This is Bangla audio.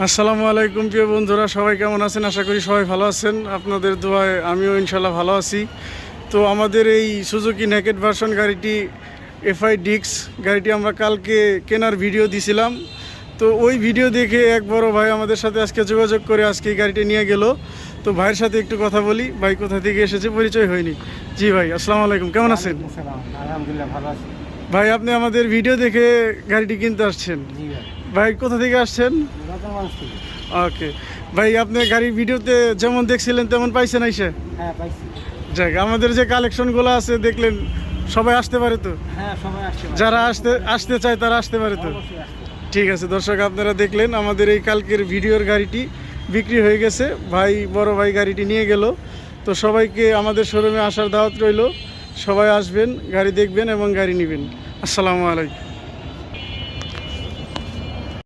আসসালামু আলাইকুম প্রিয় বন্ধুরা, সবাই কেমন আছেন? আশা করি সবাই ভালো আছেন। আপনাদের দোয়ায় আমিও ইনশাল্লাহ ভালো আছি। তো আমাদের এই সুজুকি নেকেড ভার্সন গাড়িটি এফআই ডিক্স গাড়িটি আমরা কালকে কেনার ভিডিও দিছিলাম। তো ওই ভিডিও দেখে এক বড় ভাই আমাদের সাথে আজকে যোগাযোগ করে আজকে এই গাড়িটি নিয়ে গেল। তো ভাইয়ের সাথে একটু কথা বলি। ভাই কোথা থেকে এসেছে পরিচয় হয়নি। জি ভাই, আসসালামু আলাইকুম, কেমন আছেন? আলহামদুলিল্লাহ ভালো আছি। ভাই আপনি আমাদের ভিডিও দেখে গাড়িটি কিনতে আসছেন? জি ভাই। ভাই কোথা থেকে আসছেন? ওকে ভাই, আপনি গাড়ির ভিডিওতে যেমন দেখছিলেন তেমন পাইছেন আইসে? হ্যাঁ পাইছি। যাক, আমাদের যে কালেকশনগুলো আছে দেখলেন, সবাই আসতে পারে তো? হ্যাঁ সবাই আসছে। যারা আসতে চায় তারা আসতে পারে তো? ঠিক আছে দর্শক, আপনারা দেখলেন আমাদের এই কালকের ভিডিওর গাড়িটি বিক্রি হয়ে গেছে। ভাই বড় ভাই গাড়িটি নিয়ে গেল। তো সবাইকে আমাদের শোরুমে আসার দাওয়াত রইল। সবাই আসবেন, গাড়ি দেখবেন এবং গাড়ি নেবেন। আসসালামু আলাইকুম।